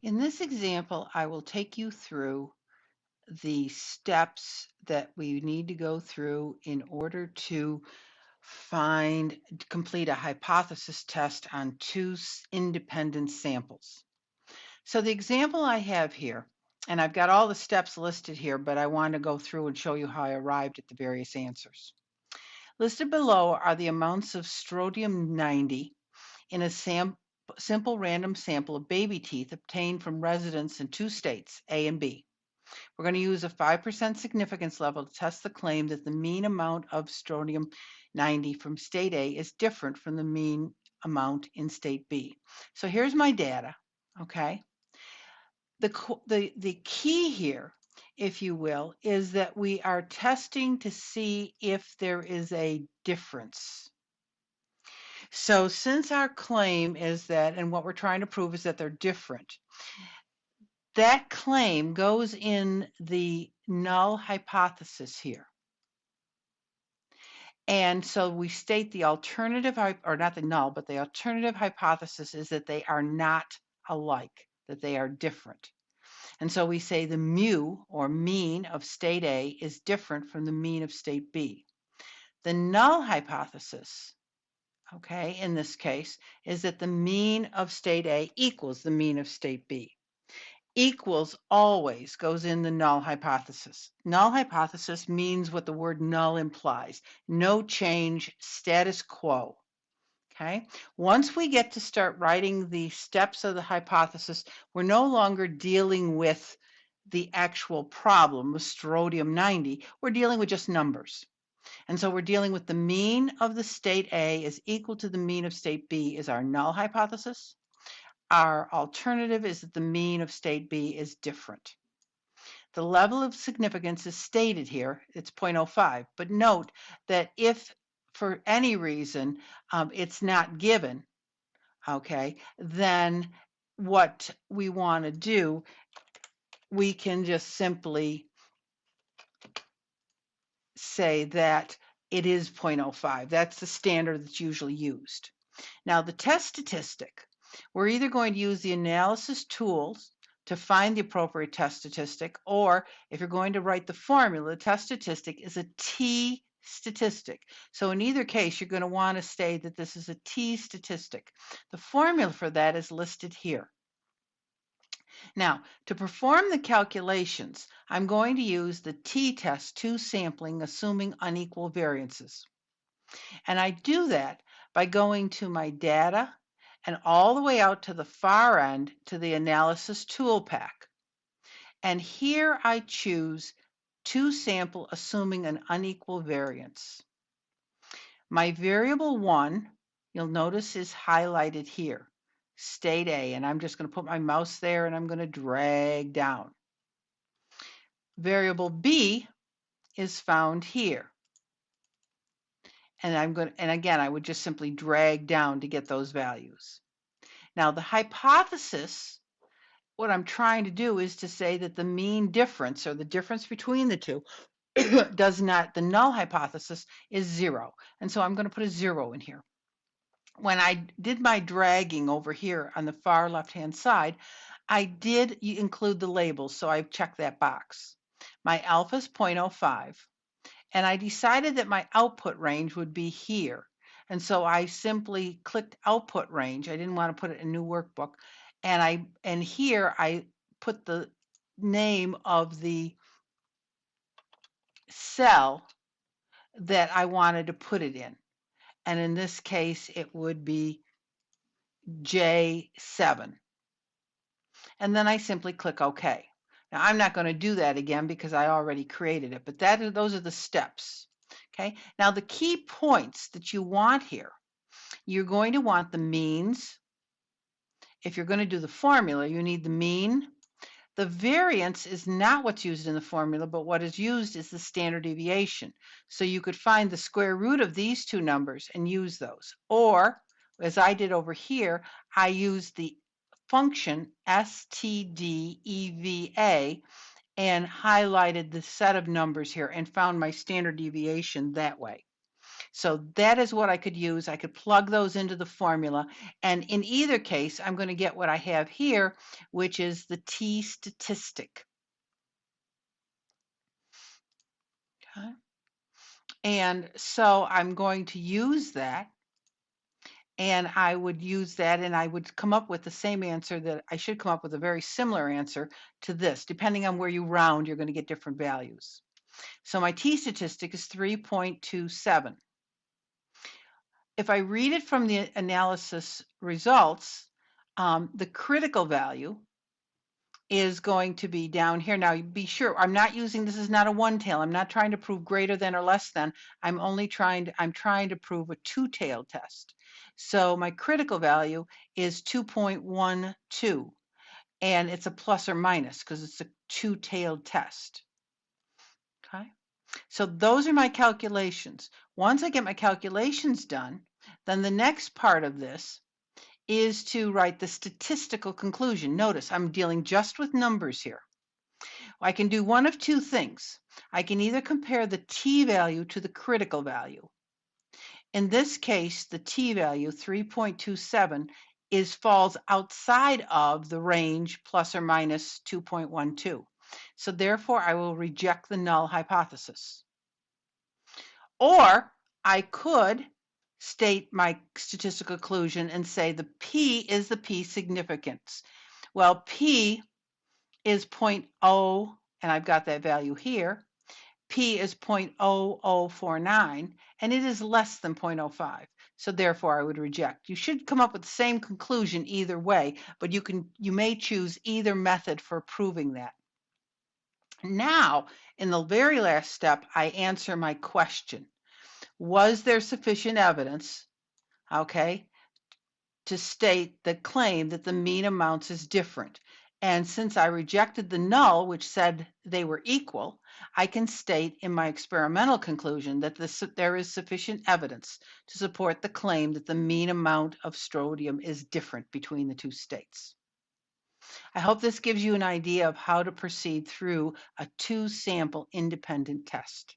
In this example, I will take you through the steps that we need to go through in order to complete a hypothesis test on two independent samples. So the example I have here, and I've got all the steps listed here, but I want to go through and show you how I arrived at the various answers. Listed below are the amounts of strontium-90 in a simple random sample of baby teeth obtained from residents in two states, A and B. We're going to use a 5% significance level to test the claim that the mean amount of strontium-90 from state A is different from the mean amount in state B. So here's my data, okay? The key here, if you will, is that we are testing to see if there is a difference. So since our claim is that, and what we're trying to prove is that they're different, that claim goes in the null hypothesis here. And so we state the alternative, or not the null, but the alternative hypothesis is that they are not alike, that they are different. And so we say the mu, or mean, of state A is different from the mean of state B. The null hypothesis, okay, in this case, is that the mean of state A equals the mean of state B. Equals always goes in the null hypothesis. Null hypothesis means what the word null implies. No change, status quo. Okay. Once we get to start writing the steps of the hypothesis, we're no longer dealing with the actual problem with strontium-90. We're dealing with just numbers. And so we're dealing with the mean of the state A is equal to the mean of state B is our null hypothesis. Our alternative is that the mean of state B is different. The level of significance is stated here, it's 0.05, but note that if for any reason it's not given, okay, then what we want to do, we can just simply say that it is 0.05. That's the standard that's usually used. Now the test statistic, we're either going to use the analysis tools to find the appropriate test statistic, or if you're going to write the formula, the test statistic is a T statistic. So in either case, you're going to want to say that this is a T statistic. The formula for that is listed here. Now, to perform the calculations, I'm going to use the T test 2 sampling, assuming unequal variances. And I do that by going to my data and all the way out to the far end to the analysis tool pack. And here I choose 2 sample assuming an unequal variance. My variable 1, you'll notice, is highlighted here, state A, and I'm just going to put my mouse there and I'm going to drag down. Variable B is found here. And again, I would just simply drag down to get those values. Now the hypothesis, what I'm trying to do is to say that the mean difference, or the difference between the two, the null hypothesis is 0. And so I'm going to put a 0 in here. When I did my dragging over here on the far left-hand side, I did include the labels, so I've checked that box. My alpha is 0.05. And I decided that my output range would be here. And so I simply clicked output range. I didn't want to put it in a new workbook. And here I put the name of the cell that I wanted to put it in. And in this case, it would be J7. And then I simply click OK. Now I'm not going to do that again because I already created it, but those are the steps. Okay. Now the key points that you want here, you're going to want the means. If you're going to do the formula, you need the mean. The variance is not what's used in the formula, but what is used is the standard deviation. So you could find the square root of these two numbers and use those. Or, as I did over here, I used the function stdeva and highlighted the set of numbers here and found my standard deviation that way. So that is what I could use. I could plug those into the formula. And in either case, I'm going to get what I have here, which is the T statistic. Okay. And so I'm going to use that. And I would use that and I would come up with the same answer that I should come up with a very similar answer to this. Depending on where you round, you're going to get different values. So my T statistic is 3.27. If I read it from the analysis results, the critical value is going to be down here. Now, be sure, I'm not using, this is not a one-tail. I'm not trying to prove greater than or less than. I'm trying to prove a two-tail test. So my critical value is 2.12, and it's a plus or minus because it's a two-tailed test. Okay. So those are my calculations. Once I get my calculations done, then the next part of this is to write the statistical conclusion. Notice I'm dealing just with numbers here. I can do one of two things. I can either compare the t value to the critical value. In this case, the t value, 3.27, falls outside of the range plus or minus 2.12. So therefore, I will reject the null hypothesis. Or I could state my statistical conclusion and say the p is the p significance. Well, p is 0.0, and I've got that value here. P is 0.0049, and it is less than 0.05. So therefore, I would reject. You should come up with the same conclusion either way, but you may choose either method for proving that. Now, in the very last step, I answer my question. Was there sufficient evidence, okay, to state the claim that the mean amounts is different? And since I rejected the null, which said they were equal, I can state in my experimental conclusion that there is sufficient evidence to support the claim that the mean amount of strontium is different between the two states. I hope this gives you an idea of how to proceed through a two-sample independent test.